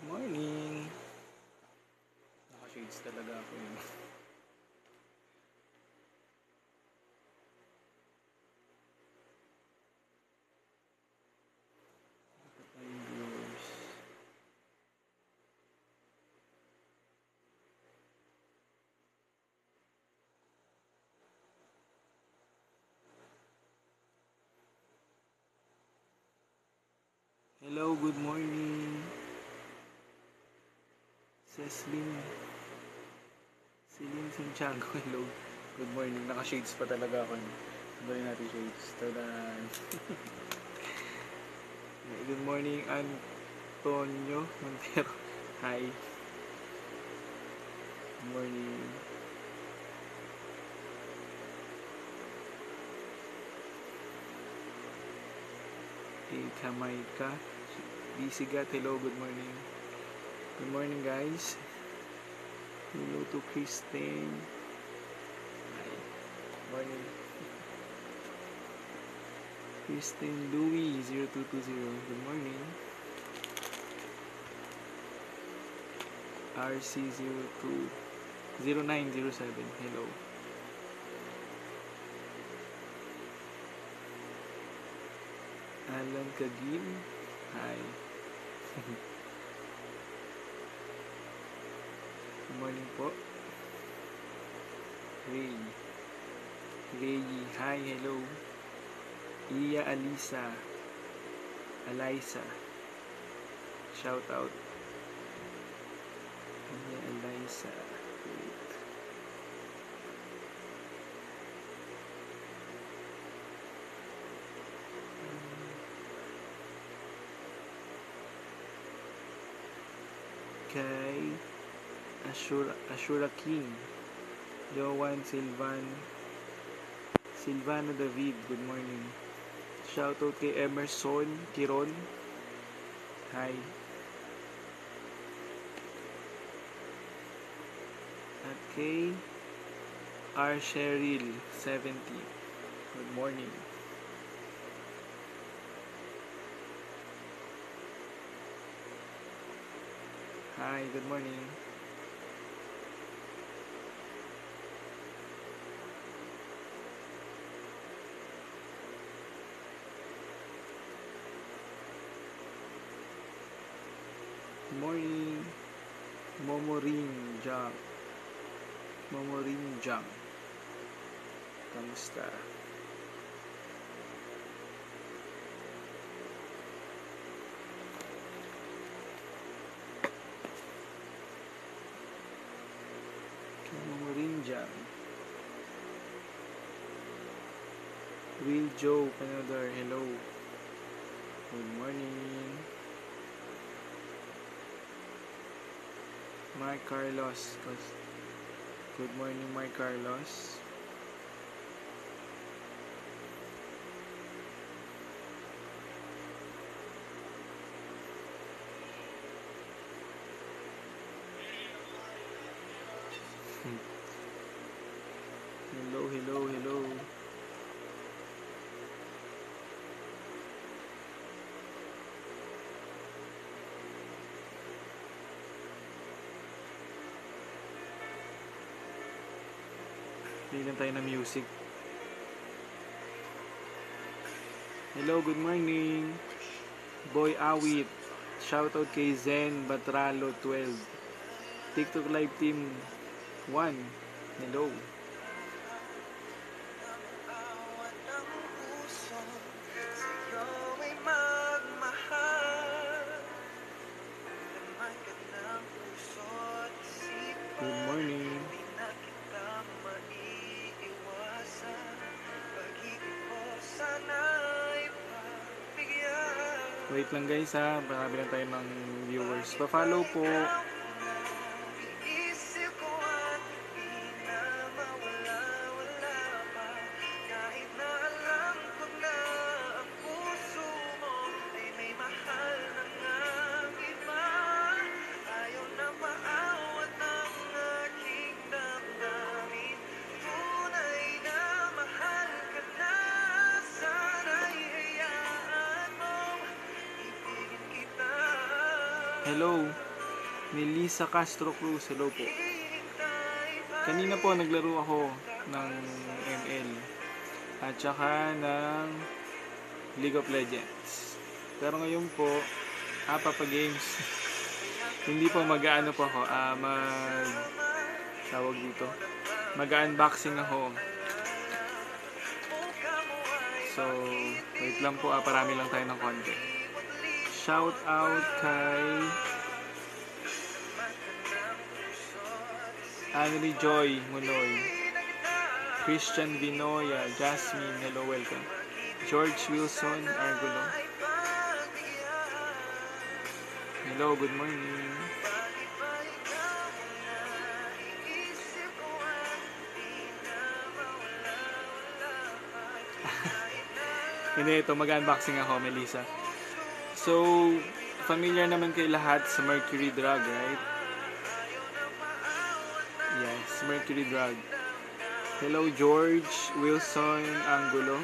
Morning. Naka-shades talaga ako yun. Viewers. Hello, good morning. Celine Santiago, hello. Good morning. Naka-shades pa talaga ako. Sabihin natin shades. Tadan. Good morning, Antonio Montero. Hi. Good morning. Kamaika. Bisigat, hello, good morning. Good morning, guys. Hello to Christine. Hi. Morning. Christine Louis 0220. Good morning. RC02 0907. Hello. Alan Kagin. Hi. Good morning po. Ray. Hi, hello. Iya Alisa. Shout out. Iya Alisa. Wait. Kay Ashura King. Joan Silvano David, good morning. Shoutout kay Emerson Kiron. Hi. At kay R. Cheryl 70. Good morning. Hi, good morning. Good morning. Momorin Jang. Kamusta? Momorin Jang. Will Joe Panador, hello. Good morning. Mark Carlos. Good morning, Mark Carlos. Hello. Bigyan tayo ng music. Hello, good morning. Boy Awit. Shoutout kay Zen Batralo 12. TikTok Live Team 1. Hello. Good morning. Wait lang guys ha, marami lang tayo ng viewers. Pa-follow po. Hello. Melissa Castro Cruz, hello po. Kanina po naglaro ako ng ML at saka ng League of Legends. Pero ngayon po, Papa Games. Hindi po mag-aano po ako, tawag dito, mag-unboxing ako. So, wait lang po, parami lang tayo ng konti. Shout out kay Anri Joy Munoy, Christian Vinoya, Jasmine, hello, welcome. George Wilson Argulo, hello, good morning. Hindi, ito mag-unboxing ako, Melissa. So, familiar naman kayo lahat sa Mercury Drug, right? Yes, Mercury Drug. Hello, George Wilson Angulo.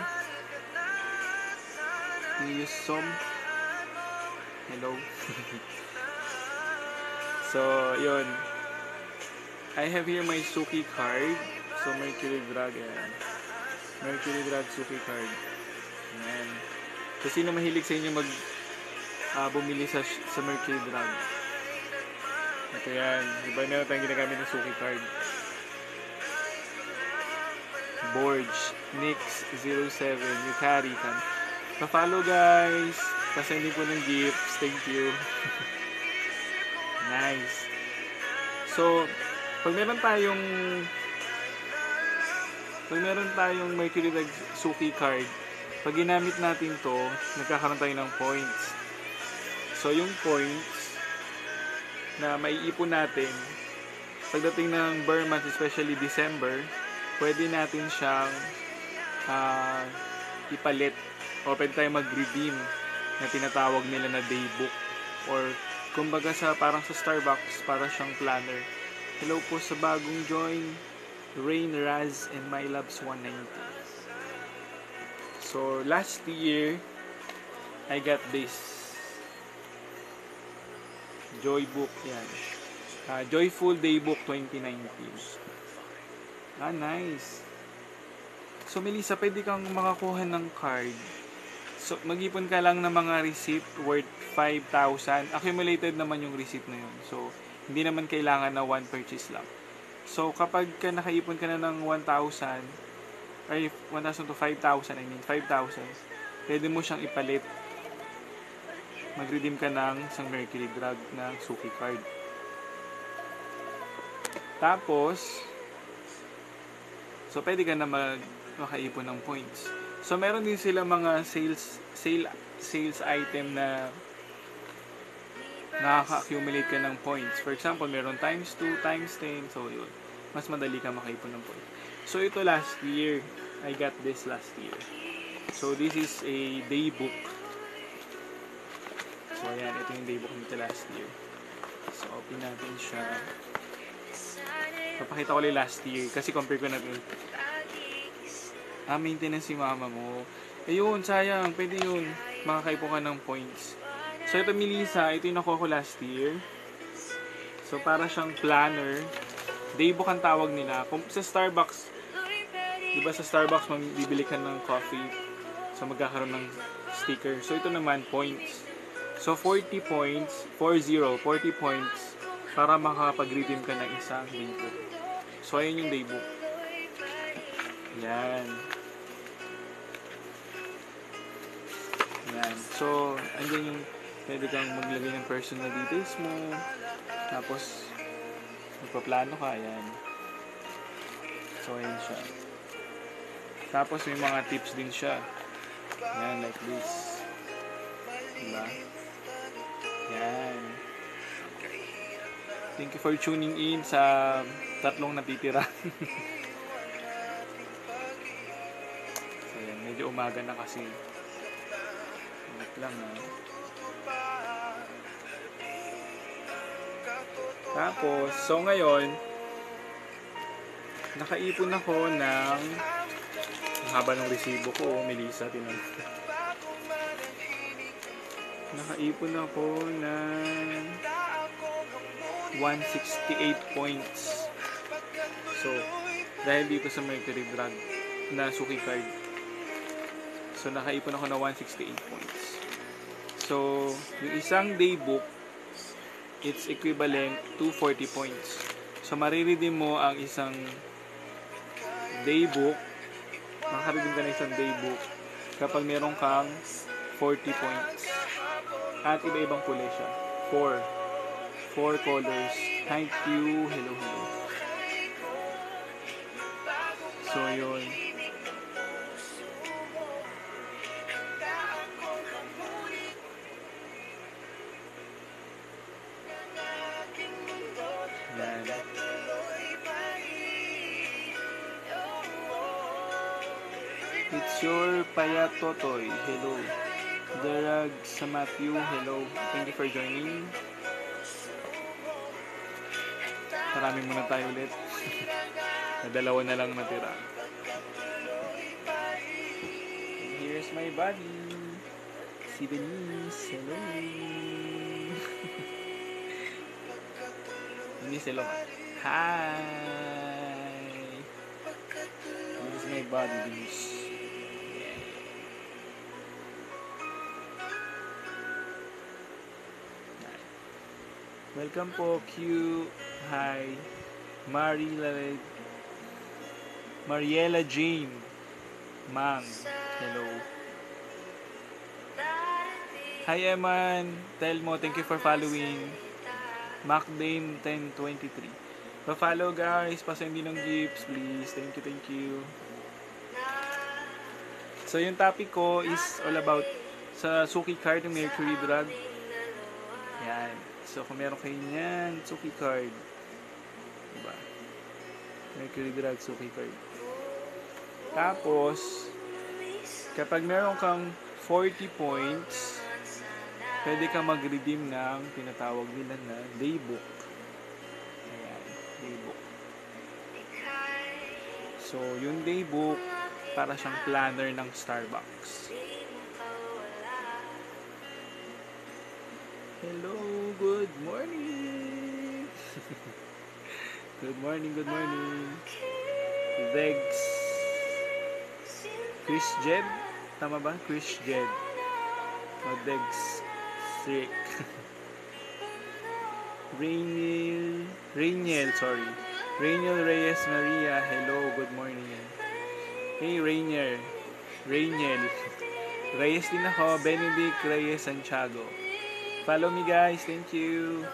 Yusom. Hello. So, yun. I have here my Suki card. So, Mercury Drug, yan. Mercury Drug Suki card. Yan. So, sino mahilig sa inyo bumili sa Mercury Drug? Ito yan. Iba na tayong ginagamit ng Suki card. Borge, Nix07, Yukari, pa-follow guys. Pasending po ng gifts. Thank you. Nice. So, pag meron tayong Mercury Drug Suki card, pag ginamit natin to, nagkakaroon tayo ng points. So, yung points na maiipon natin, pagdating ng Burr month, especially December, pwede natin siyang ipalit o pwede tayo mag-redeem na tinatawag nila na daybook or kumbaga parang sa Starbucks, para siyang planner. Hello po sa bagong join, Rain, Raz, and My Loves 190. So, last year, I got this Joy Book, yan. Joyful Daybook 2019. Nice. So, Melissa, pwede kang makakuha ng card. So, mag-ipon ka lang ng mga receipt worth 5,000. Accumulated naman yung receipt na yun. So, hindi naman kailangan na one purchase lang. So, kapag nakaipon ka na ng 1,000 to 5,000, 5,000, pwede mo siyang ipalit. Mag-redeem ka ng isang Mercury Drug na Suki card. Tapos, so pwede ka na makaipon ng points. So, meron din sila mga sales item na nakaka-accumulate ka ng points. For example, meron times 2, times 10. So, yun. Mas madali ka makaipon ng points. So, ito last year. I got this last year. So, this is a daybook. So, ayan. Ito yung daybook nito last year. So, open natin siya. Papakita ko lang last year. Kasi compare ko natin. Maintenance si mama mo. Ayun, sayang. Pwede yun. Makakaipon ka ng points. So, ito Melissa. Ito yung nakuha ko last year. So, para siyang planner. Daybook ang tawag nila. Kung sa Starbucks, diba sa Starbucks bibili ka ng coffee, so magkakaroon ng sticker. So ito naman, points. So 40 points para makapag-redeem ka ng isang daybook. So ayun yung daybook. Yan. Yan. So, andyan yung pwede kang maglagay ng personal details mo. Tapos, magpaplano ka. Yan. So, ayun siya. Tapos may mga tips din siya. Yan, like this. Diba? Yan. Thank you for tuning in sa tatlong natitira. So yan, medyo umaga na kasi. Wait lang ha. Tapos, so ngayon, nakaipon ako ng haba ng resibo ko, Melissa, tinan. Nakaipon ako ng 168 points. So, dahil dito sa Mercury Drug na Suki card. So, nakaipon ako na 168 points. So, yung isang day book, it's equivalent to 40 points. So, mariredeem mo ang isang day book, makakaredeem ka na isang day book kapag meron kang 40 points. At iba-ibang kulay siya. 4 colors. Thank you. Hello, hello. So, yun. Yan. It's your Payatotoy. Hello. Darag sa Matthew. Hello. Thank you for joining. Marami muna tayo ulit. Dalawa na lang natira. Here's my buddy. Si Denise. Hello. Denise, hello. Hi. This is my buddy, Denise. Welcome po, Q. Hi. Mariela Jane. Mang. Hello. Hi, Eman. Telmo, thank you for following. Macdane 1023. Pa-follow, guys. Pa-send din ng gifts, please. Thank you, thank you. So, yung topic ko is all about sa Suki card ng Mercury Drug. Yan. So, kung meron kayo niyan, Suki card. Diba? Mercury Drug, Suki card. Tapos, kapag meron kang 40 points, pwede kang mag-redeem ng tinatawag nila na daybook. Ayan, daybook. So, yung daybook, para siyang planner ng Starbucks. Hello, good morning. Good morning, good morning. Vegs. Chris Jed, tama ba? Chris Jed. O Vegs Strick. Rainiel, sorry. Rainiel Reyes Maria, hello, good morning. Hey, Rainiel. Reyes din ako, Benedict Reyes Santiago. Follow me, guys. Thank you.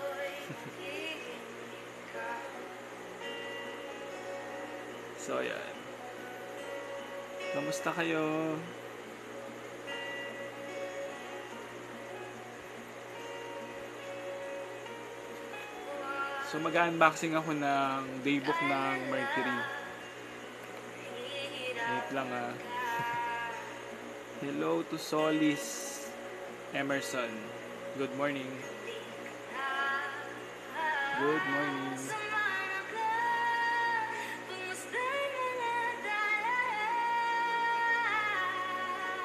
So, ayan. Kamusta kayo? So, mag-unboxing ako ng daybook ng Mercury. Wait lang ah. Hello to Solis Emerson. Good morning. Good morning.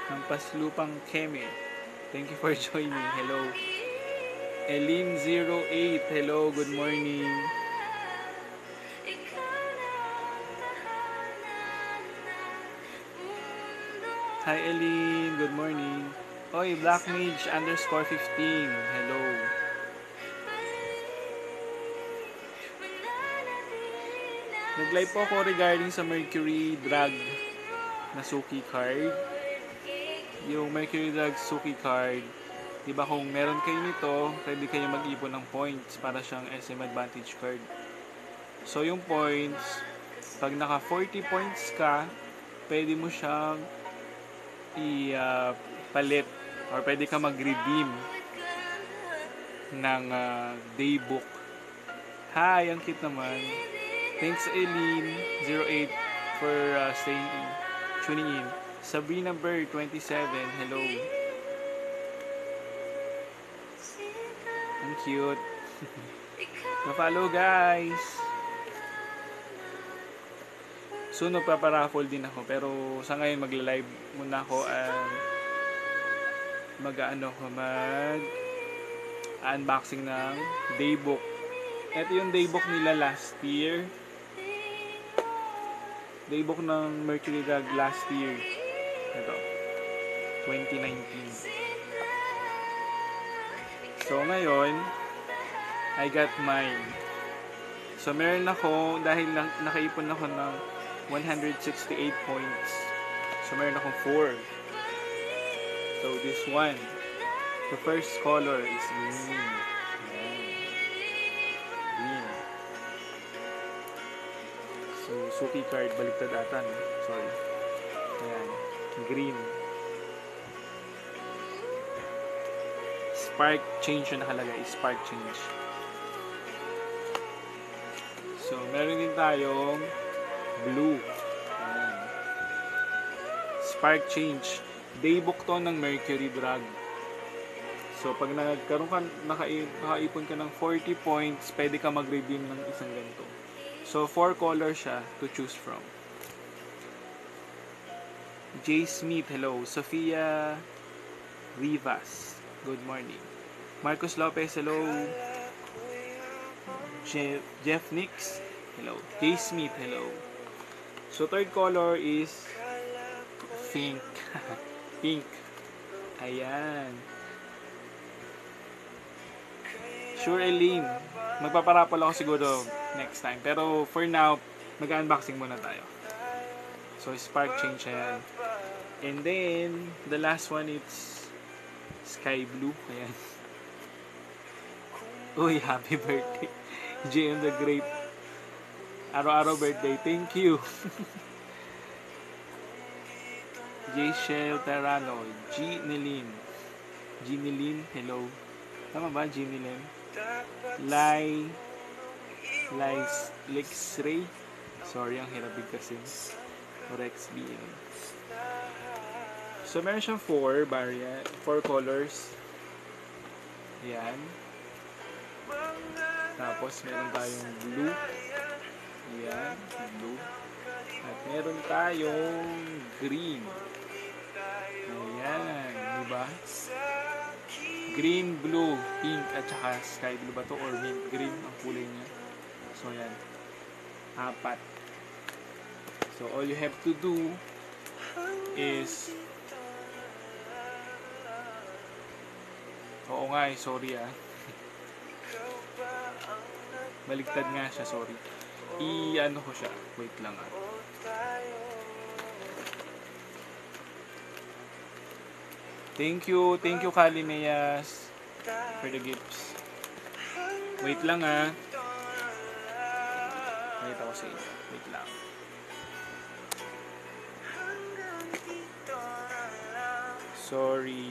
Hampas Lupang Keme. Thank you for joining. Hello. Elin08. Hello. Good morning. Hi, Elin. Good morning. Oy, Blackmage_15. Hello. Nag-live po ako regarding sa Mercury Drug na Suki card. Yung Mercury Drug Suki card, diba kung meron kayo nito, pwede kayo mag-ipon ng points para siyang SM Advantage card. So yung points, pag naka 40 points ka, pwede mo siyang palit or pwede ka mag-redeem ng daybook. Hi, ang cute naman. Thanks, Eileen08 for tuning in. Sabrina Bird 27, hello. Ang cute. Ma-follow, guys. Soon magpaparaffle din ako, pero sa ngayon magla-live muna ako mag-unboxing ng daybook Ito yung daybook nila last year. Daybook ng Mercury Drug last year. Ito. 2019. So, ngayon, I got mine. So, meron ako, dahil nakaipon ako ng 168 points. So, meron akong 4. So, this one. The first color is green. Ayan. Green. So, Suki card, baliktad ata, no? Sorry. Ayan. Green. Spark change yung nakalagay. Spark change. So, meron din tayong blue. Ayan. Spark change. Daybook to ng Mercury Drug. So, pag nagkaroon ka, nakaipon ka ng 40 points, pwede ka mag-redeem ng isang ganito. So, 4 colors siya to choose from. J. Smith, hello. Sofia Rivas, good morning. Marcos Lopez, hello. Jeff Nix, hello. J. Smith, hello. So, third color is pink. Pink. Ayan. Sure, Eileen. Magpaparapol ako siguro next time. Pero for now, mag-unboxing muna tayo. So, spark change ayan. And then, the last one is sky blue. Ayan. Uy, happy birthday. JM the Great. Araw-araw birthday. Thank you. J. Shell Terrano. G. Nilin. G. Nilin, hello. Tama ba? G. Nilin. Lexray. Sorry, ang hirap bigkasin. Rex being. So, meron siyang 4 colors. Ayan. Tapos, meron tayong blue. Ayan, blue. At meron tayong green. Ayan, diba? Green, blue, pink, at saka sky blue ba to? Or mint green ang kulay niya. So, ayan. 4. So, all you have to do is oo nga sorry baligtad nga siya, sorry. I-ano ko siya. Wait lang Thank you Kalimeas for the gifts. Wait lang Wait ako sa inyo. Wait lang. Sorry.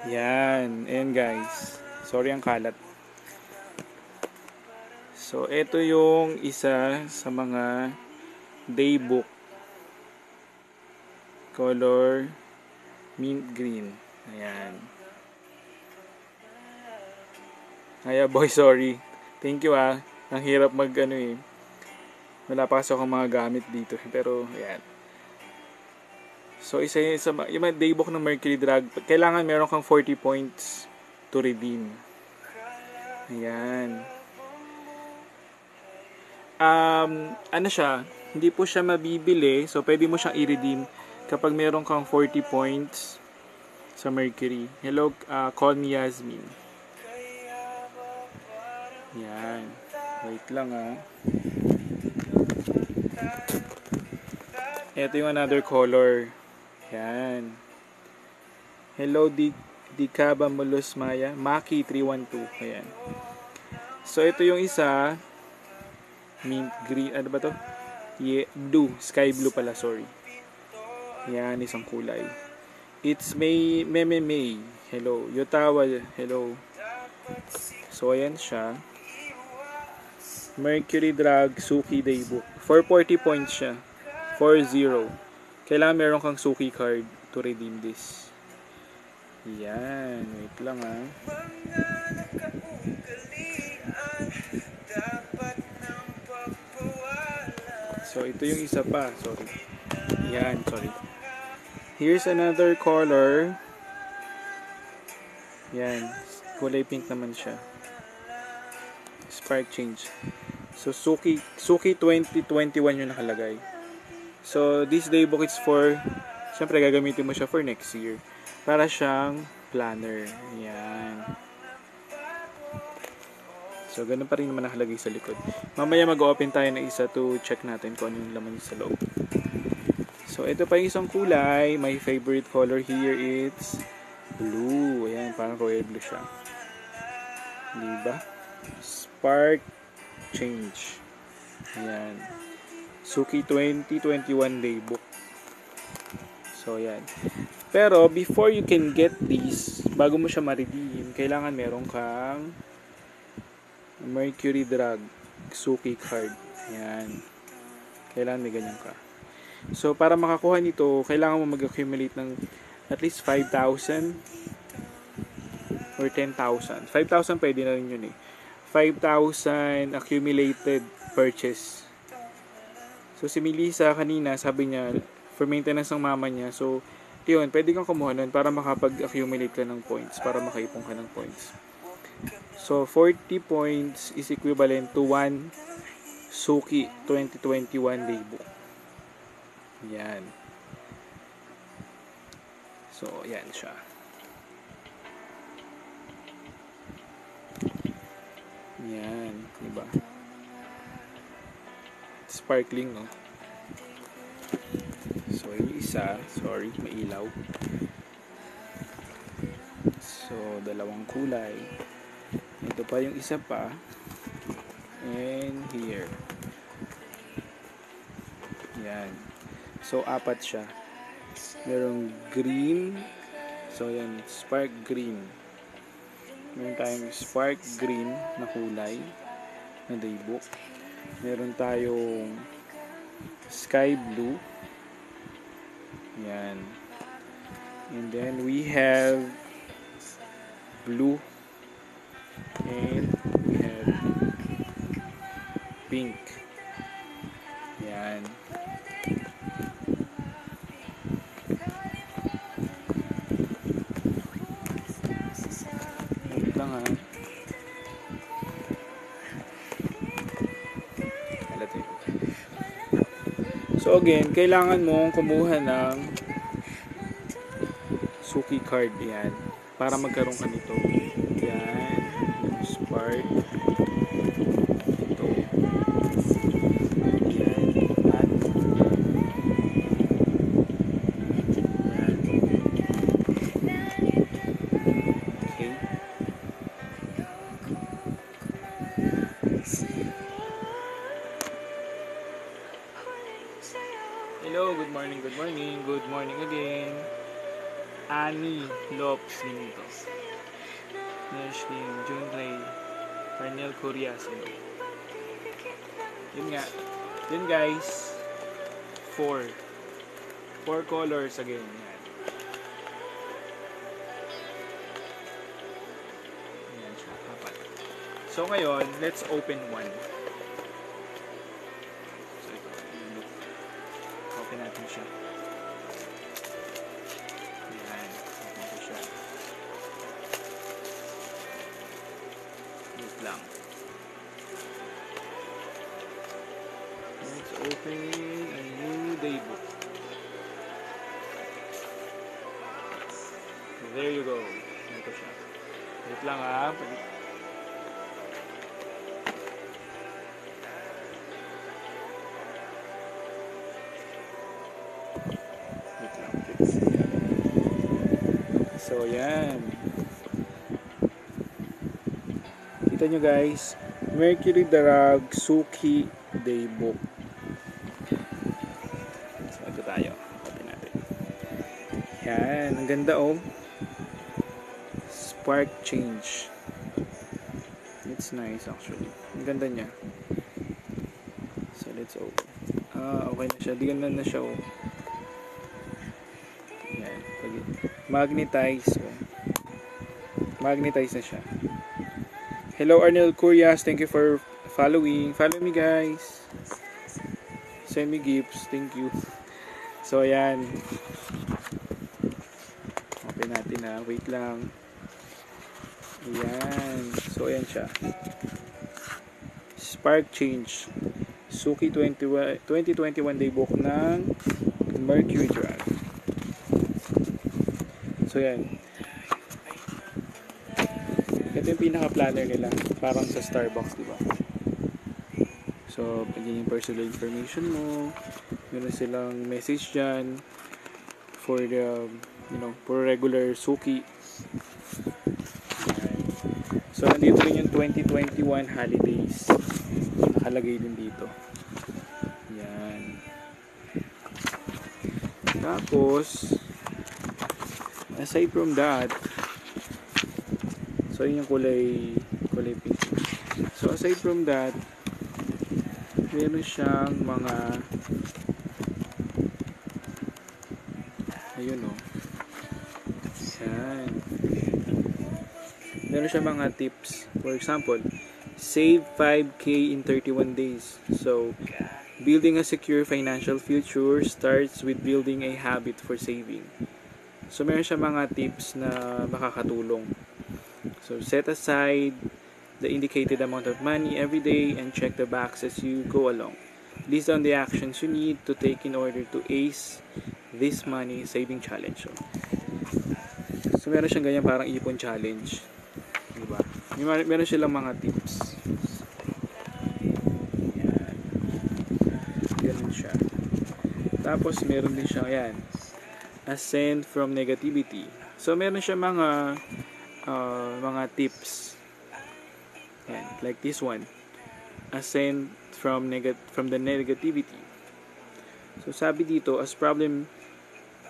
Yan. And guys. Sorry ang kalat. So, ito yung isa sa mga daybook. Color mint green. Ayan. Boy, sorry. Thank you Ang hirap wala pa kasi akong mga gamit dito. Pero, ayan. So, isa yung daybook ng Mercury Drug. Kailangan meron kang 40 points to redeem. Ayan. Siya? Hindi po siya mabibili. So, pwede mo siyang i-redeem kapag meron kang 40 points sa Mercury. Hello, call me Yasmin. Yan. Wait lang Ito yung another color. Yan. Hello, Dikaba Mulus Maya. Maki 312. Ayan. So, ito yung isa. Mint green. Ano ba to? Blue. Sky blue pala, sorry. Yan, isang kulay. It's May. Hello. Yotawa. Hello. So, ayan siya. Mercury Drug Suki Daybook. 440 points siya. 40. Kailangan meron kang Suki card to redeem this. Yan. Wait lang So, ito yung isa pa. Sorry. Yan, sorry. Here's another color. Yan. Kulay pink naman siya. Spark change. So, Suki 2021 yung nakalagay. So, this daybook is for, syempre gagamitin mo siya for next year. Para siyang planner. Yan. So, ganun pa rin naman nakalagay sa likod. Mamaya mag-open tayo na isa to check natin kung ano yung laman sa loob. So, ito pa yung isang kulay. My favorite color here is blue. Ayan, parang royal blue siya. Diba? Spark change. Ayan. Suki 2021 daybook. So, ayan. Pero, before you can get this, bago mo siya ma-redeem, kailangan meron kang Mercury Drug Suki card. Ayan. Kailangan may ganyan ka. So, para makakuha nito, kailangan mo mag-accumulate ng at least 5,000 or 10,000. 5,000 pwede na rin yun eh. 5,000 accumulated purchase. So, si Melissa kanina, sabi niya, for maintenance ng mama niya. So, yun, pwede kang kumuha nun para makapag-accumulate ka ng points, para makaipon ka ng points. So, 40 points is equivalent to 1 Suki 2021 daybook. Yan. So, yan siya. Yan, diba? Sparkling, no? So, yung isa, sorry, may ilaw. So, dalawang kulay. Ito pa yung isa pa. And here. Yan. So, apat siya. Merong green. So, yan, spark green. Meron tayong spark green na kulay na daybook. Meron tayong sky blue. Yan. And then we have blue. And we have pink. Yan. Wait lang ha. So again, kailangan mong kumuha ng Suki card yan para magkaroon ka nito. Yan, yung spark. Ito. Yan. At yan. Okay. Hello, good morning, good morning, good morning again. Annie Lopes din ito. Nashling, June Ray, Arnel Curias. Yun nga. Yun guys. 4 colors again. Yan. Yan siya. Apat. So ngayon, let's open one. So ito. Open natin siya. Lang. Let's open a new daybook. There you go. Ito siya. Wait lang ha. Wait lang. So yan. Kita nyo guys, Mercury Drug Suki daybook. So ito tayo, open natin. Yan, ang ganda oh. Spark change. It's nice actually. Ang ganda niya. So let's open. Okay na siya. Diyan na siya oh. Yan, magnetize oh. Magnetize na siya. Hello Arnel Curias, thank you for following. Follow me guys. Send me gifts, thank you. So ayan. Open natin ha, wait lang. Ayan. So, ayan siya. Spark Change. Suki 2021 Daybook ng Mercury Drag. So, yan. Ito yung pinaka-planner nila. Parang sa Starbucks, di ba? So, pwede yung personal information mo. Meron silang message dyan for the, for regular suki. Ayan. So, nandito rin yung 2021 holidays. Nakalagay din dito. Yan. Tapos, aside from that, so yun yung kulay pink. So, aside from that, meron siyang mga ayun o. Yan. Meron siyang mga tips. For example, save 5K in 31 days. So, building a secure financial future starts with building a habit for saving. So, meron siya mga tips na makakatulong. So, set aside the indicated amount of money every day and check the box as you go along. List down the actions you need to take in order to ace this money saving challenge. So, meron siyang ganyan parang ipon challenge. Diba? Meron silang mga tips. Yan. Ganun siya. Tapos, meron din siyang, yan, ascend from negativity. So, meron siya mga tips. Yan, like this one. Ascend from the negativity. So, sabi dito, as problem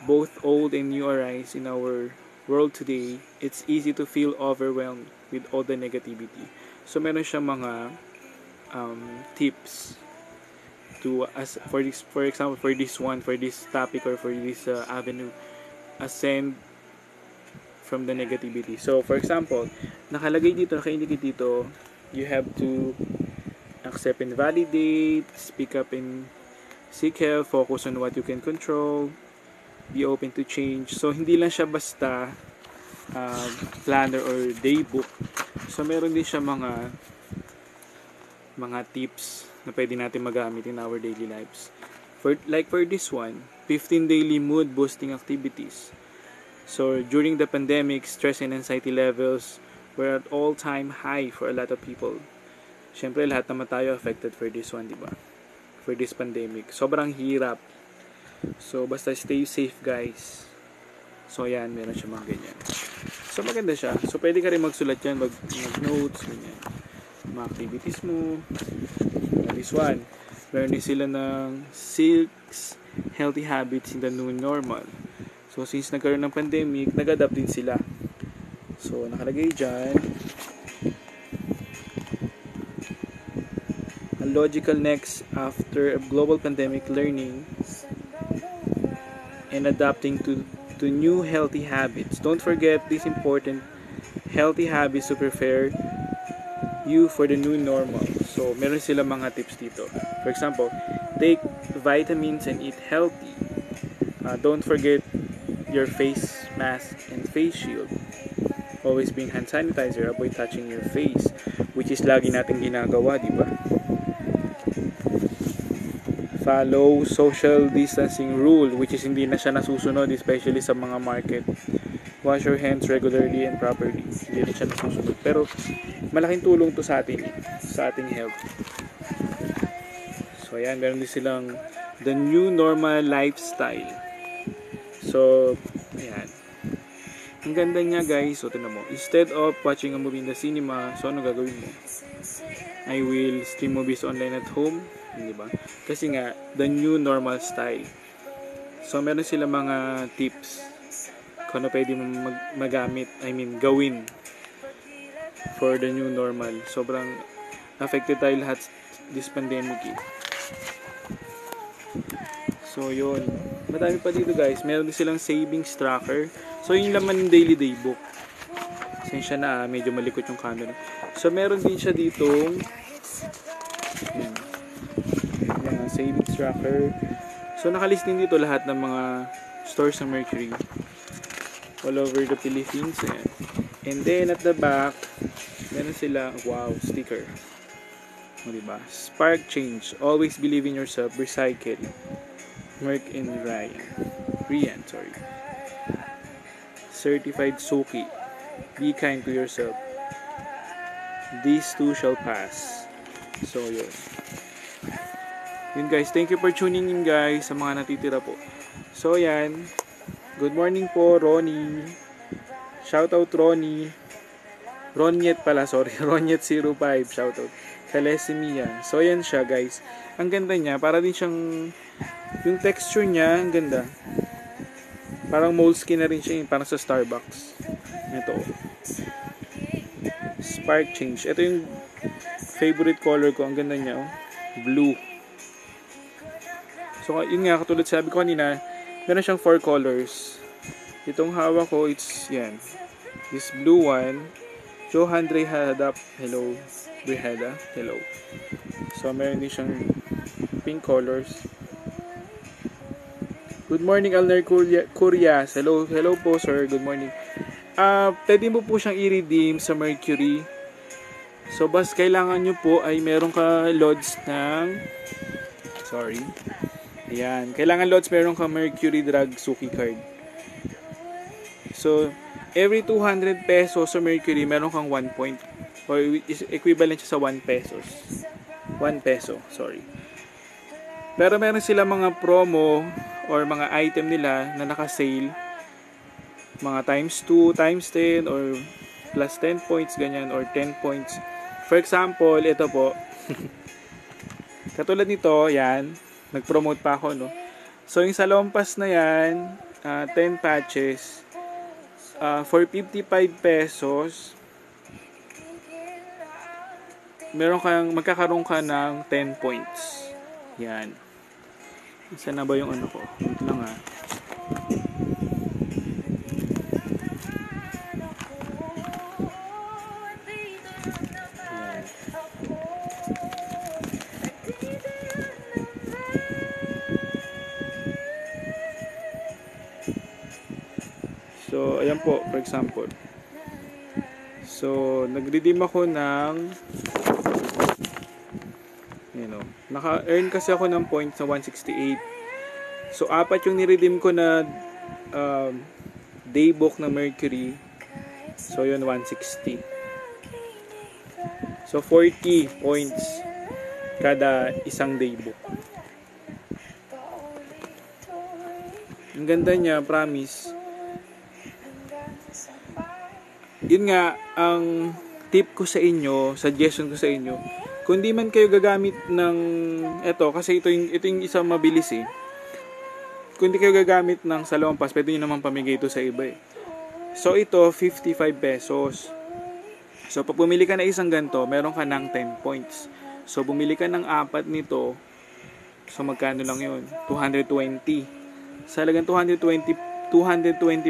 both old and new arise in our world today, it's easy to feel overwhelmed with all the negativity. So, meron siyang mga tips to, for example, for this topic or for this avenue, ascend from the negativity. So, for example, naka-indicate dito, you have to accept and validate, speak up and seek help, focus on what you can control, be open to change. So, hindi lang siya basta planner or daybook. So, meron din siya mga tips na pwede natin magamit in our daily lives. For this one, 15 daily mood boosting activities. So, during the pandemic, stress and anxiety levels were at all-time high for a lot of people. Siyempre, lahat naman tayo affected for this one, di ba? For this pandemic. Sobrang hirap. So, basta stay safe, guys. So, yan, meron siya mga ganyan. So, maganda siya. So, pwede ka rin magsulat yan, mag-notes, ganyan. Mga activities mo. This one, meron din sila ng 6 healthy habits in the new normal. So, since nagkaroon ng pandemic, nag-adapt din sila. So, nakalagay dyan, a logical next after a global pandemic, learning and adapting to new healthy habits. Don't forget these important healthy habits to prepare you for the new normal. So, meron sila mga tips dito. For example, take vitamins and eat healthy. Don't forget your face mask and face shield. Always bring hand sanitizer, avoid touching your face, which is lagi natin ginagawa, di ba? Follow social distancing rule, which is hindi na siya nasusunod, especially sa mga market. Wash your hands regularly and properly. Hindi na siya nasusunod. Pero, malaking tulong to sa atin, sa ating health. So, ayan, meron din silang the new normal lifestyle. So, ayan. Ang ganda niya, guys. So, tignan mo. Instead of watching a movie in the cinema, so ano gagawin mo? I will stream movies online at home. Di ba? Kasi nga, the new normal style. So, meron sila mga tips kung ano pwede mo magamit, gawin for the new normal. Sobrang affected tayo lahat this pandemic. So, yun. Madami pa dito, guys. Meron din silang savings tracker. So, yung laman ng daily daybook. Sensya na, medyo malikot yung camera. So, meron din siya ditong savings tracker. So, nakalist din dito lahat ng mga stores ng Mercury. all over the Philippines. Ayan. And then at the back, meron sila, wow, sticker. O, diba? Spark change. Always believe in yourself. Recycle. Merc and Rian, sorry. Certified Suki. Be kind to yourself. These two shall pass. So, yun. Yun guys, thank you for tuning in guys sa mga natitira po. So, yan. Good morning po, Ronnie. Shoutout Ronnie. Ronyet pala, sorry. Ronyet05. Shoutout. Kalesimiya. So, yan siya guys. Ang ganda niya. Para din siyang yung texture niya, ang ganda. Parang moleskin na rin siya. Parang sa Starbucks. Ito. Spark change. Ito yung favorite color ko. Ang ganda niya. Oh. Blue. So, yun nga. Katulad sabi ko kanina, meron siyang 4 colors. Itong hawak ko, it's yan. This blue one. Johan Drehada. Hello. Drehada. Hello. So, meron din siyang pink colors. Good morning, Alner Curias. Hello po, sir. Good morning. Pwede mo po siyang i-redeem sa Mercury. So, bas kailangan nyo po ay meron ka loads ng... Sorry. Ayan. Kailangan loads meron ka Mercury Drug Suki card. So, every 200 pesos sa Mercury, meron kang 1 point. Or equivalent siya sa 1 pesos. 1 peso, sorry. Pero meron sila mga promo or mga item nila na naka-sale. Mga times 2, times 10, or plus 10 points, ganyan, or 10 points. For example, ito po. Katulad nito, yan. Nag-promote pa ako, no? So, yung salompas na yan, 10 patches, for 55 pesos, magkakaroon ka ng 10 points. Yan. Isa na ba yung ano ko? Ito lang ha. So, ayan po, for example. So, nag-redeem ako ng naka-earn kasi ako ng points na 168. So, 4 yung niredeem ko na daybook na Mercury. So, yun, 160. So, 40 points kada isang daybook. Ang ganda niya, promise. Yun nga, ang tip ko sa inyo, suggestion ko sa inyo, kung di man kayo gagamit ng eto, kasi ito yung isang mabilis eh. Kung di kayo gagamit ng salompas, pwede nyo naman pamigay ito sa iba eh. So ito, 55 pesos. So pag bumili ka na isang ganito, meron ka ng 10 points. So bumili ka ng 4 nito, so magkano lang yun? 220. Sa halagang 220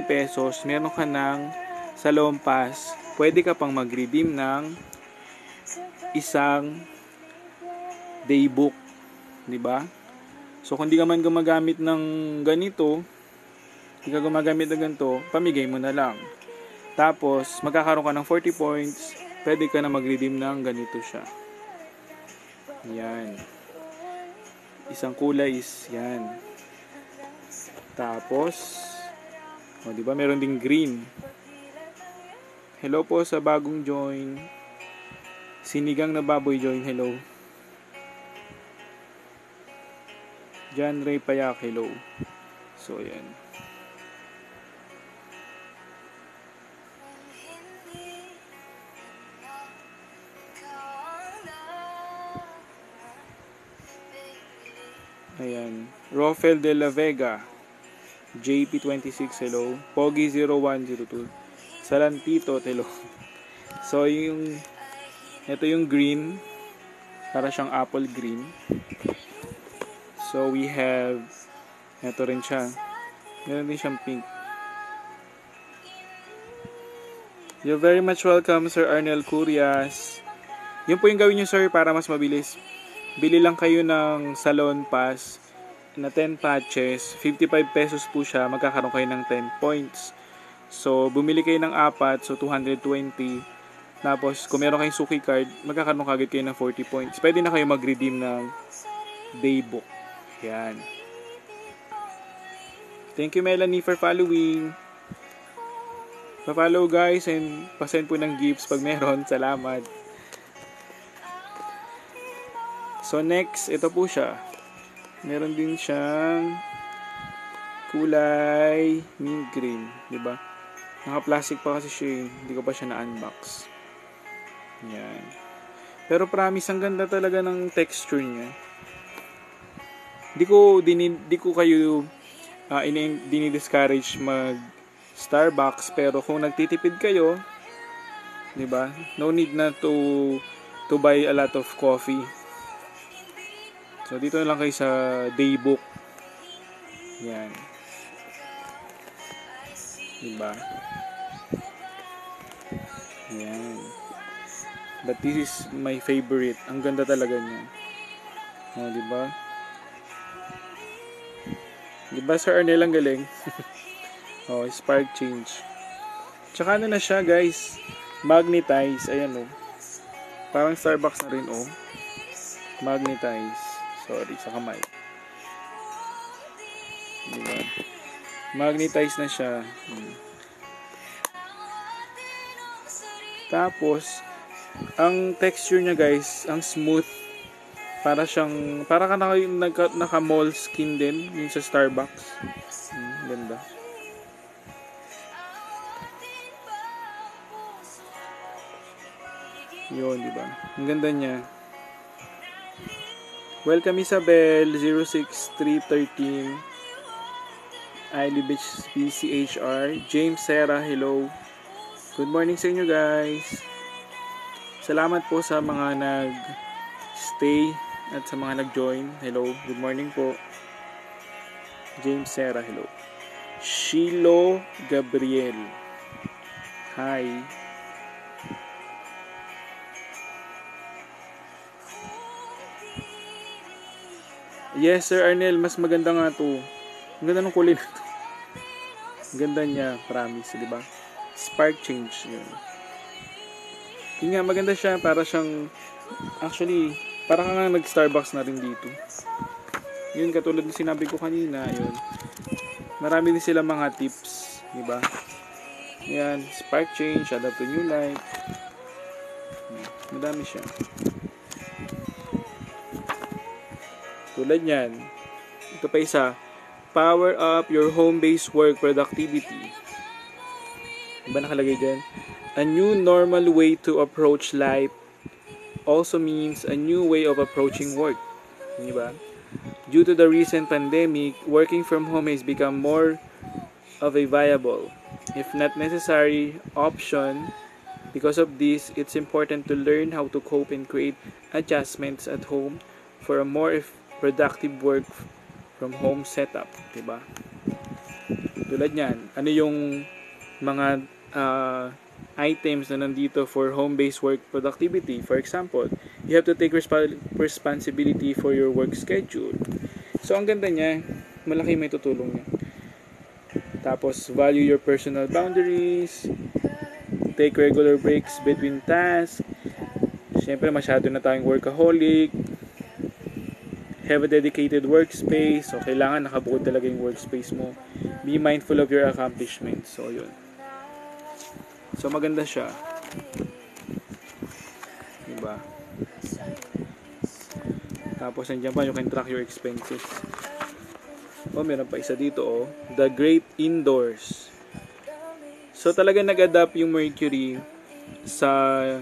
pesos, meron ka ng salompas. Pwede ka pang mag-redeem ng isang daybook, 'di ba? So kung di ka man gumagamit ng ganito, di ka gumagamit ng ganito, pamigay mo na lang. Tapos magkakaroon ka ng 40 points, pwede ka na mag-redeem ng ganito siya. Yan. Isang kulay is yan. Tapos, di ba meron ding green. Hello po sa bagong join. Sinigang na baboy join, hello. John Ray Payak, hello. So, yan. Ayan. Rafael de la Vega. JP26, hello. Pogi0102. Salantito, hello. So, ito yung green. Para siyang apple green. So, we have, ito rin siya. Meron din siyang pink. You're very much welcome, Sir Arnel Curias. Yun po yung gawin nyo, sir, para mas mabilis. Bili lang kayo ng salon pass na 10 patches. 55 pesos po siya. Magkakaroon kayo ng 10 points. So, bumili kayo ng apat, so 220. Tapos, kung meron kayong suki card, magkakaroon kagad kayo ng 40 points. Pwede na kayo mag-redeem ng daybook. Yan. Thank you, Melanie, for following. Pa-follow, guys, and pasend po ng gifts pag meron. Salamat. So, next, ito po siya. Meron din siyang kulay mint green, diba? Naka-plastic pa kasi siya, hindi ko pa siya na-unbox. Yan. Pero promise, ang ganda talaga ng texture niya. Di ko kayo dinidiscourage mag Starbucks, pero kung nagtitipid kayo, diba? No need na to buy a lot of coffee. So, dito na lang kayo sa daybook. Yan. Diba? Yan. But this is my favorite. Ang ganda talaga niya. O, diba? Diba, Sir Arnel, ang galing? Oh, spark change. Tsaka ano na siya, guys? Magnetize. Ayan, oh. Parang Starbucks na rin, oh. Magnetize. Sorry, sa kamay. Diba? Magnetize na siya. Tapos, ang texture niya, guys, ang smooth. Para ka naka-mall skin din, yung sa Starbucks. Ganda. Yun, diba? Ang ganda niya. Welcome, Isabel, 06313. Ailey Beach PCHR. James Serra, hello. Good morning sa inyo, guys. Salamat po sa mga nag-stay at sa mga nag-join. Hello, good morning po. James Serra, hello. Shilo Gabriel. Hi. Yes, Sir Arnel, mas maganda nga to. Ang ganda ng kulay na to. Ang ganda niya, promise, di ba? Spark change yun. Yun nga, maganda siya, para siyang, actually, para ka nga nag-Starbucks na rin dito. Yun, katulad ng sinabi ko kanina, yun. Marami din sila mga tips, di ba? Yan, spark change, adapt to new life. Madami siya. Tulad yan. Ito pa isa. Power up your home-based work productivity. Diba nakalagay dyan? A new normal way to approach life also means a new way of approaching work. Diba? Due to the recent pandemic, working from home has become more of a viable, if not necessary, option. Because of this, it's important to learn how to cope and create adjustments at home for a more productive work from home setup, diba? Tulad niyan, ano yung mga items na nandito for home-based work productivity? For example, you have to take responsibility for your work schedule. So, ang ganda niya, malaki may tutulong niya. Tapos, value your personal boundaries, take regular breaks between tasks. Siyempre, masyado na tayong workaholic. Have a dedicated workspace. So, kailangan nakabuo talaga yung workspace mo. Be mindful of your accomplishments. So, yun. So, maganda siya. Diba? Tapos, nandiyan pa, you can track your expenses. Oh, meron pa isa dito, oh. The Great Indoors. So, talaga nag-adapt yung Mercury sa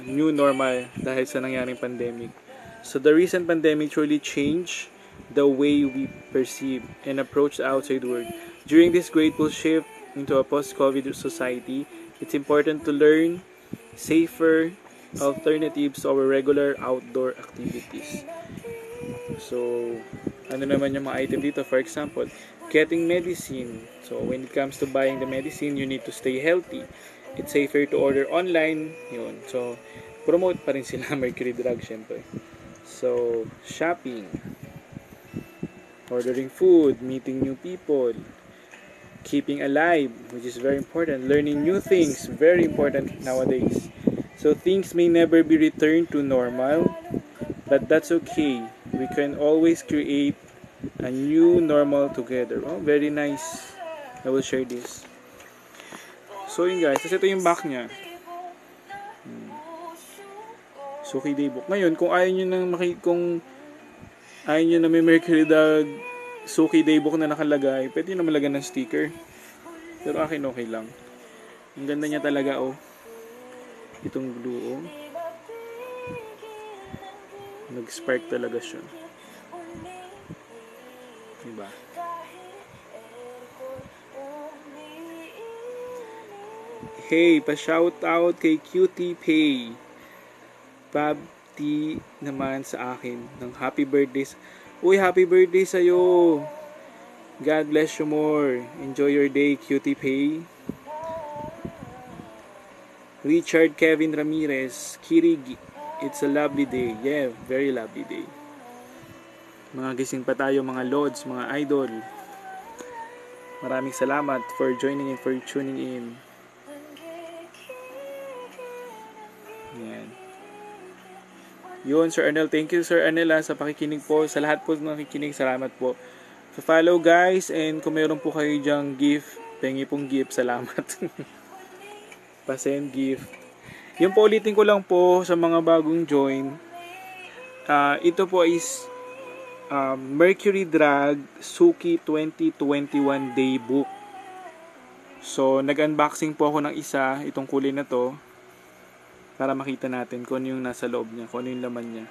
new normal dahil sa nangyaring pandemic. So, the recent pandemic truly changed the way we perceive and approach the outside world. During this grateful shift into a post-COVID society, it's important to learn safer alternatives to our regular outdoor activities. So, ano naman yung mga item dito? For example, getting medicine. So, when it comes to buying the medicine, you need to stay healthy. It's safer to order online. Yun. So, promote pa rin sila Mercury Drug, syempre. So, shopping. Ordering food, meeting new people, keeping alive, which is very important. Learning new things, very important nowadays. So things may never be returned to normal, but that's okay. We can always create a new normal together. Oh, very nice. I will share this. So yun guys, kasi ito yung back niya. Suki Daybook. Ngayon, kung ayaw nyo na may Mercury Drug Suki Daybook na nakalagay, pwede nyo na malagyan ng sticker. Pero akin okay lang. Ang ganda niya talaga, oh. Itong blue, oh. Nag-spark talaga siya. Diba? Hey, pa-shoutout kay Cutie Pay. Pabti naman sa akin ng happy birthday. Uy, happy birthday sa'yo. God bless you more. Enjoy your day, Cutie Pay. Richard Kevin Ramirez, Kirigi. It's a lovely day. Yeah, very lovely day. Mga gising pa tayo, mga lords, mga idol. Maraming salamat for joining in, for tuning in. Yan. Yun, Sir Arnel. Thank you, Sir Arnel, sa pakikinig po. Sa lahat po ng nakikinig, salamat po. So, follow guys, and kung meron po kayo dyang gift, pengi pong gift, salamat. Pa-send gift. Yung po, ulitin ko lang po sa mga bagong join. Ito po is Mercury Drug Suki 2021 Daybook. So, nag-unboxing po ako ng isa, itong kulay na to, para makita natin kung ano yung nasa loob niya, kung ano yung laman niya.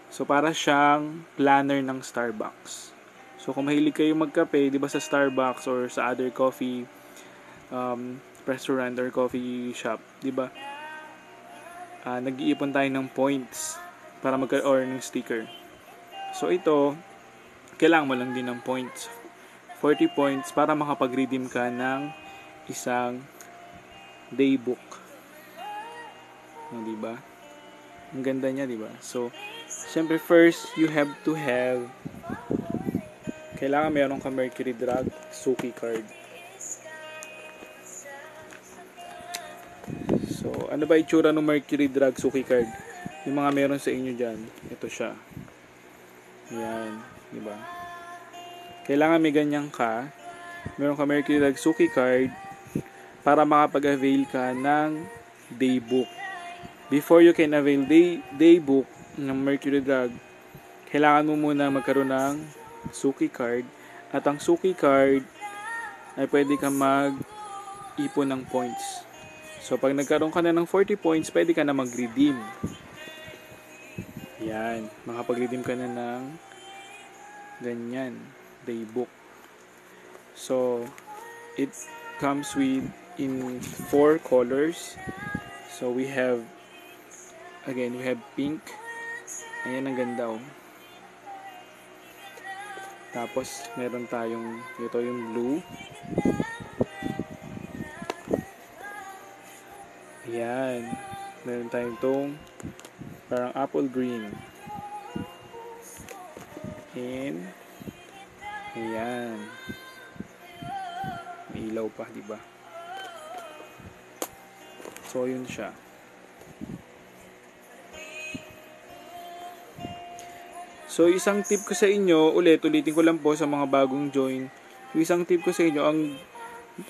So, para siyang planner ng Starbucks. So, kung mahilig kayo magkape, di ba sa Starbucks or sa other coffee restaurant or coffee shop, di ba? Nag-iipon tayo ng points para magka-or ng sticker. So, ito, kailangan mo lang din ng points. 40 points para makapag-redeem ka ng isang daybook. Diba? Ang ganda niya, diba? So, syempre first, you have to have, kailangan meron ka Mercury Drug Suki card. So, ano ba itsura ng Mercury Drug Suki card? Yung mga meron sa inyo dyan, ito siya. Ayan, diba? Kailangan may ganyan ka, meron ka Mercury Drug Suki card para makapag-avail ka ng daybook. Before you can avail daybook ng Mercury Drug, kailangan mo muna magkaroon ng Suki card. At ang Suki card ay pwede ka mag-ipon ng points. So, pag nagkaroon ka na ng 40 points, pwede ka na mag-redeem. Yan. Makapag-redeem ka na ng ganyan, daybook. So, it comes with in 4 colors. So, we have pink. Ayan, ang ganda, oh. Tapos, meron tayong, ito yung blue. Ayan. Meron tayong itong parang apple green. And, ayan. May ilaw pa, diba? So, yun siya. So, isang tip ko sa inyo, ulitin ko lang po sa mga bagong join. Isang tip ko sa inyo,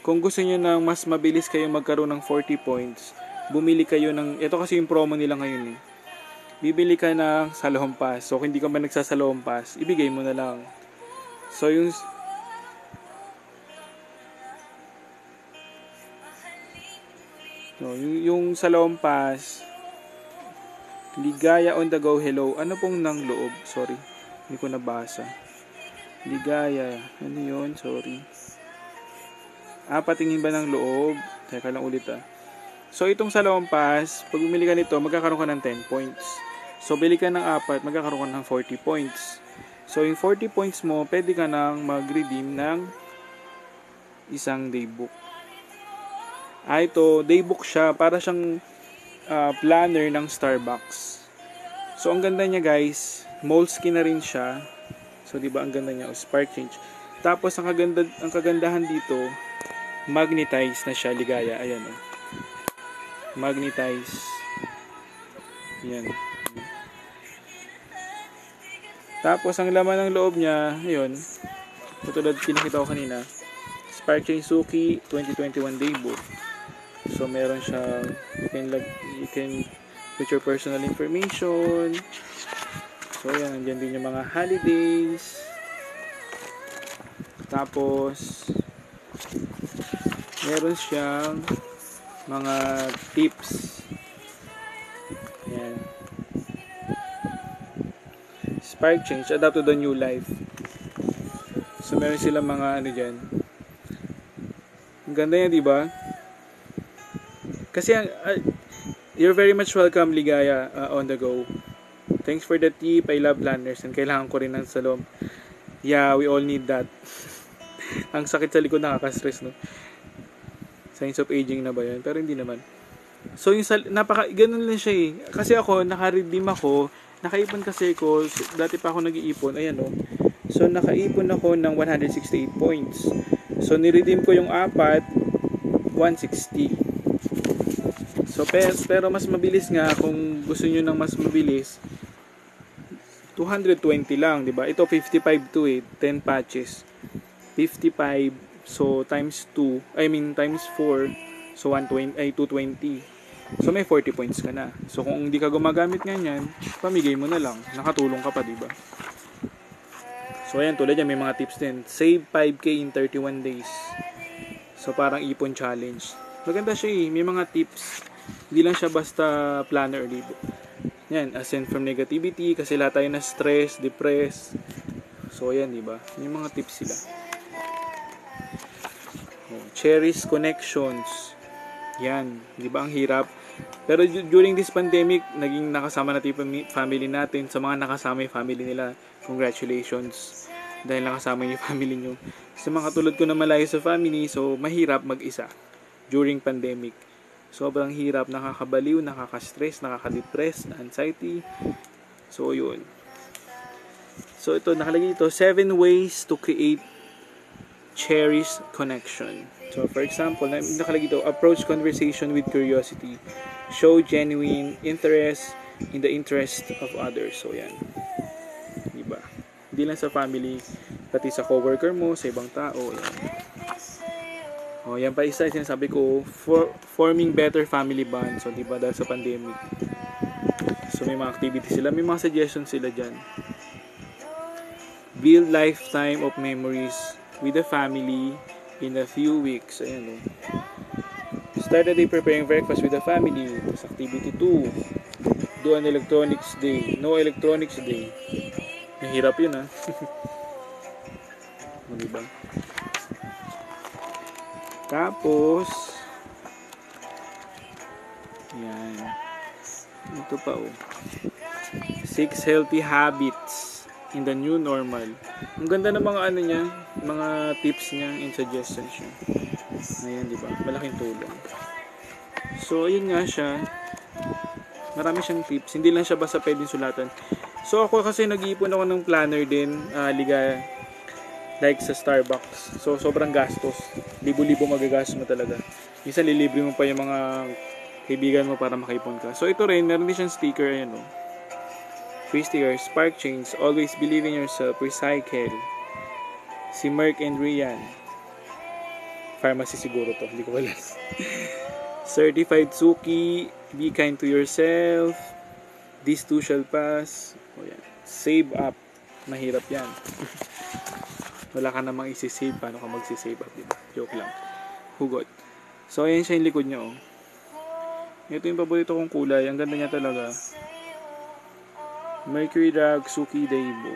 kung gusto niyo ng mas mabilis kayo magkaroon ng 40 points, bumili kayo ng, ito kasi yung promo nila ngayon eh. Bibili ka ng Salahom Pass. So, kung hindi ka ba nagsasalahom pass, ibigay mo na lang. So, yung Salahom Pass, Ligaya on the go, hello. Ano pong nang loob? Sorry, hindi ko nabasa. Ligaya, ano yun? Sorry. Patingin ba ng loob? Teka lang ulit So, itong Salahom Pass, pag bumili ka nito, magkakaroon ka ng 10 points. So, bili ka ng 4, magkakaroon ka ng 40 points. So, yung 40 points mo, pwede ka nang mag-redeem ng isang daybook. Ito, daybook siya, para siyang planner ng Starbucks. So, ang ganda niya guys, Moleskine na rin siya. So, di ba ang ganda niya, spark change. Tapos ang kagandahan dito, magnetize na siya, Ligaya. Ayan o. Magnetize. Ayan. Tapos ang laman ng loob niya, ayun, katulad pinakita ko kanina, Spark Chain Suki 2021 Daybook. So meron siya, you can put your personal information. So yan, nandiyan din yung mga holidays. Tapos meron siyang mga tips. Yan. Spark Change, adapt to the new life. So meron silang mga ano dyan. Ang ganda yan, diba? Kasi you're very much welcome, Ligaya, on the go. Thanks for the tip. I love planners and kailangan ko rin ng salom. Yeah, we all need that. Ang sakit sa likod, nakaka-stress, no? Signs of aging na ba yan? Pero hindi naman. So, yung ganun lang siya eh. Kasi ako, naka-redeem ako. Nakaipon kasi ko. Dati pa ako nag-iipon. Ayan, no? So, nakaipon ako ng 168 points. So, niredeem ko yung 160. So, pero mas mabilis nga. Kung gusto nyo ng mas mabilis, 220 lang, di ba? Ito 55 to 10 patches. 55, so times 2, times 4, so 220. So may 40 points ka na. So kung hindi ka gumagamit ngayon, pamigay mo na lang. Nakatulong ka pa, di ba? So ayan, tulad yan, may mga tips din. Save 5K in 31 days. So parang ipon challenge. Maganda siya eh, may mga tips. Hindi lang siya basta planner or libo. Yan, ascend from negativity, kasi lahat tayo na stress, depressed. So, yan, diba? May mga tips sila. Cherish connections. Yan, diba? Ang hirap. Pero during this pandemic, naging nakasama natin yung family natin. Sa mga nakasama yung family nila, congratulations. Dahil nakasama yung family nyo. Sa mga katulad ko na malayo sa family, so mahirap mag-isa during pandemic. Sobrang hirap, nakakabaliw, nakaka-stress, nakaka-depress, anxiety. So, yun. So, ito, nakalagay dito, 7 ways to create cherished connection. So, for example, nakalagay dito, approach conversation with curiosity. Show genuine interest in the interest of others. So, yan. Diba? Hindi lang sa family, pati sa coworker mo, sa ibang tao. Yan. O, yan pa isa, sinasabi ko, forming better family bonds. So, diba, dahil sa pandemic. So, may mga activities sila, may mga suggestions sila dyan. Build lifetime of memories with the family in a few weeks. Ayan, o. Start the day preparing breakfast with the family. Tapos, activity 2. Do an electronics day. No electronics day. Mahirap yun, ha? O, diba? Tapos, yan. Ito pa, oh. 6 healthy habits in the new normal. Ang ganda ng mga ano niya, mga tips niya and suggestions niya. Ayan, di ba? Malaking tulong. So, ayun nga siya. Marami siyang tips. Hindi lang siya basta pwedeng sulatan. So, ako kasi nag-iipon ako ng planner din, Ligaya. Like sa Starbucks. So, sobrang gastos. Libo-libo magagastos mo talaga. Minsan, lilibre mo pa yung mga kaibigan mo para makaipon ka. So, ito rin, meron din siyang sticker. Ayan, o. Free sticker. Spark Change. Always believe in yourself. Recycle. Si Merck and Rian. Pharmacy siguro to. Hindi ko wala. Certified Suki. Be kind to yourself. This too shall pass. O, yan. Save up. Mahirap yan. Wala ka namang isi-save. Paano ka magsisave up, diba? Joke lang. Hugot. So, ayan siya yung likod niya, oh. Ito yung paborito kong kulay. Ang ganda niya talaga. Mercury Drag Suki Daybook.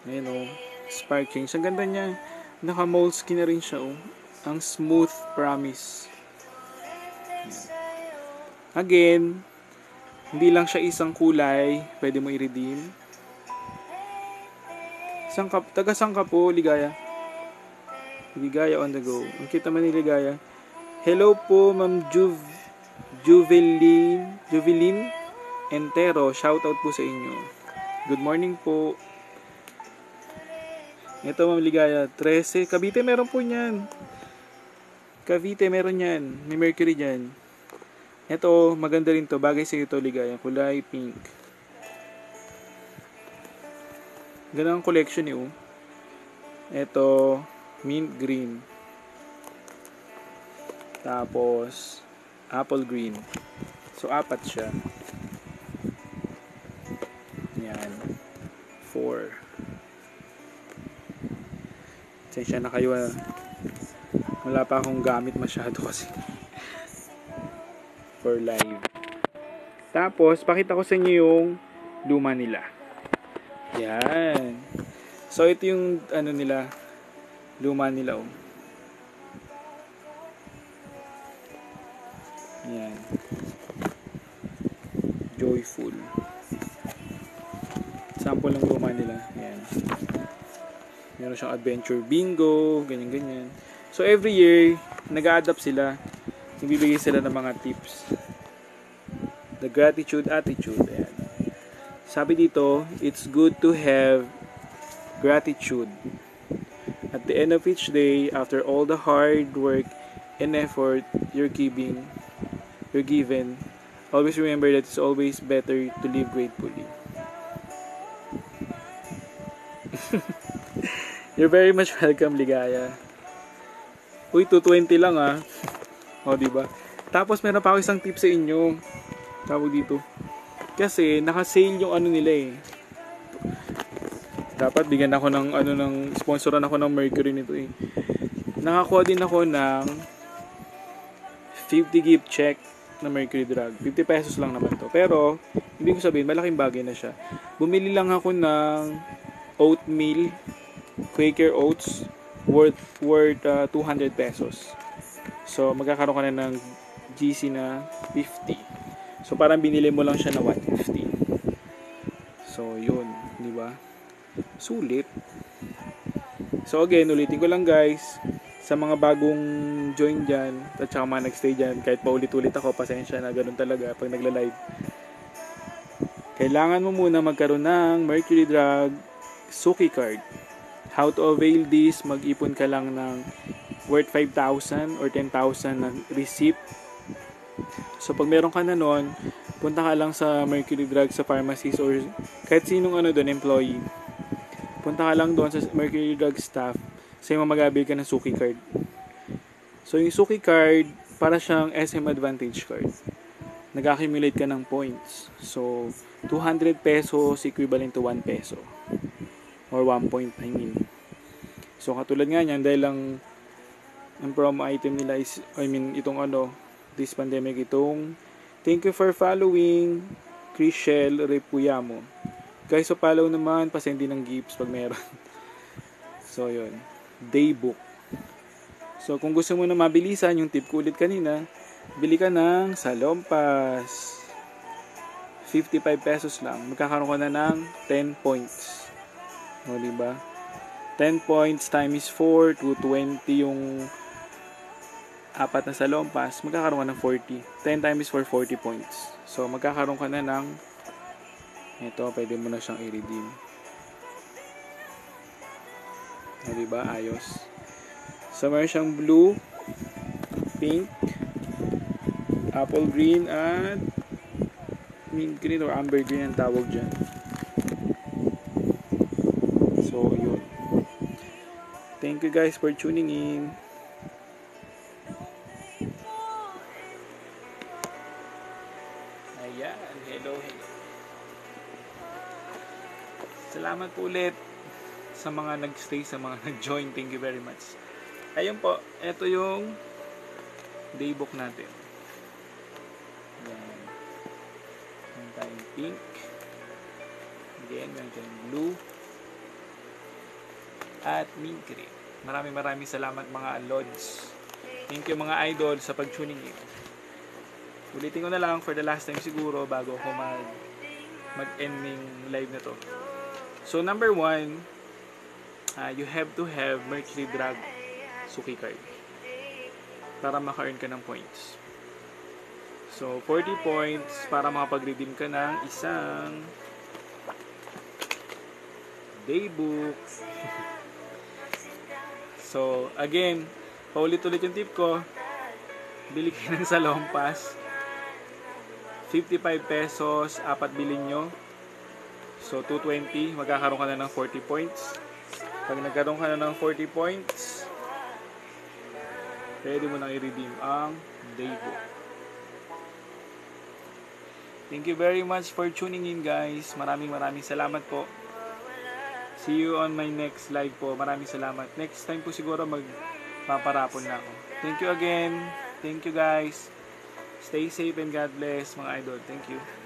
Ayan, oh. Spark Change. Ang ganda niya. Naka-moleskin na rin siya, oh. Ang smooth promise. Again, hindi lang siya isang kulay. Pwede mo i-redeem. Taga saan ka po, Ligaya? Ligaya on the go. Ang kita man ni Ligaya. Hello po, Ma'am Juveline Entero. Shout out po sa inyo. Good morning po. Ito, Ma'am Ligaya, 13. Cavite, meron po niyan. Cavite, meron yan. May Mercury dyan. Ito, maganda rin to. Bagay sa ito, Ligaya. Kulay pink. Ganda ang collection eh, oh. Ito, mint green. Tapos, apple green. So, apat siya. Yan. 4. Sensya na kayo, ah. Wala pa akong gamit masyado kasi. For live. Tapos, pakita ko sa inyo yung luma nila. Yan. So, ito yung, ano nila, luma nila, oh. Yan. Joyful. Sample ng luma nila. Yan. Meron siyang adventure bingo, ganyan-ganyan. So, every year, nag-a-adapt sila. Nagbibigay sila ng mga tips. The gratitude attitude. Ayan. Sabi dito, it's good to have gratitude. At the end of each day, after all the hard work and effort you're given, always remember that it's always better to live gratefully. You're very much welcome, Ligaya. Uy, 220 lang ah. O, diba? Tapos meron pa ako isang tip sa inyo. Tawag dito. Kasi naka-sale yung ano nila eh. Dapat bigyan ako ng sponsoran ako ng Mercury nito eh. Nakakuha din ako ng 50 gift check na Mercury Drug. 50 pesos lang naman to. Pero, hindi ko sabihin, malaking bagay na siya. Bumili lang ako ng oatmeal, Quaker Oats, worth 200 pesos. So, magkakaroon ka na ng GC na 50. So, parang binili mo lang siya na 150. So, yun. Di ba? Sulit. So, again, ulitin ko lang guys. Sa mga bagong join dyan, at saka mga nagstay dyan, kahit paulit-ulit ako, pasensya na, ganun talaga pag nagla-live. Kailangan mo muna magkaroon ng Mercury Drug Suki Card. How to avail this? Mag-ipon ka lang ng worth 5,000 or 10,000 na receipt. So, pag meron ka na nun, punta ka lang sa Mercury Drug sa pharmacies or kahit sinong doon, employee. Punta ka lang doon sa Mercury Drug staff sa'yo mag-avail ka ng Suki Card. So, yung Suki Card, para siyang SM Advantage Card. Nag-accumulate ka ng points. So, 200 pesos equivalent to 1 peso. Or 1 point, I mean. So, katulad nga niyan, dahil lang ang promo item nila is, itong this pandemic, itong thank you for following Chriselle Repuyamo. Guys, so follow naman, pasendi ng gifts pag meron. So, yun. Daybook. So, kung gusto mo na mabilisan, yung tip ko ulit kanina, bili ka ng Salompas. 55 pesos lang. Magkakaroon ka na ng 10 points. O, diba? 10 points times 4, 220 yung apat na Salompas, magkakaroon ka ng 40. 10 times 4, 40 points. So, magkakaroon ka na ng ito, pwede mo na siyang i-redeem. O, diba? Ayos. So, meron siyang blue, pink, apple green, at mint green or amber green ang tawag dyan. So, yun. Thank you guys for tuning in. Ayan. Hello. Salamat po ulit sa mga nagstay, sa mga nag-join. Thank you very much. Ayun po. Ito yung daybook natin. Ayan. Meron tayong pink. Again, meron tayong blue. At mint green. Maraming salamat mga lods. Thank you mga idol sa pag-tuning in. Ulitin ko na lang for the last time siguro bago ako mag-ending live na to. So number 1, you have to have Mercury Drug Suki Card para maka-earn ka ng points. So 40 points para makapag-redeem ka ng isang daybook. So, again, paulit-ulit yung tip ko. Bili kayo ng Salonpas. 55 pesos, 4 bilhin nyo. So, 220, magkakaroon ka na ng 40 points. Pag nagkaroon ka na ng 40 points, pwede mo nang i-redeem ang Daybook. Thank you very much for tuning in, guys. Maraming salamat po. See you on my next live po. Maraming salamat. Next time po siguro magpaparapon na ako. Thank you again. Thank you, guys. Stay safe and God bless, mga idol. Thank you.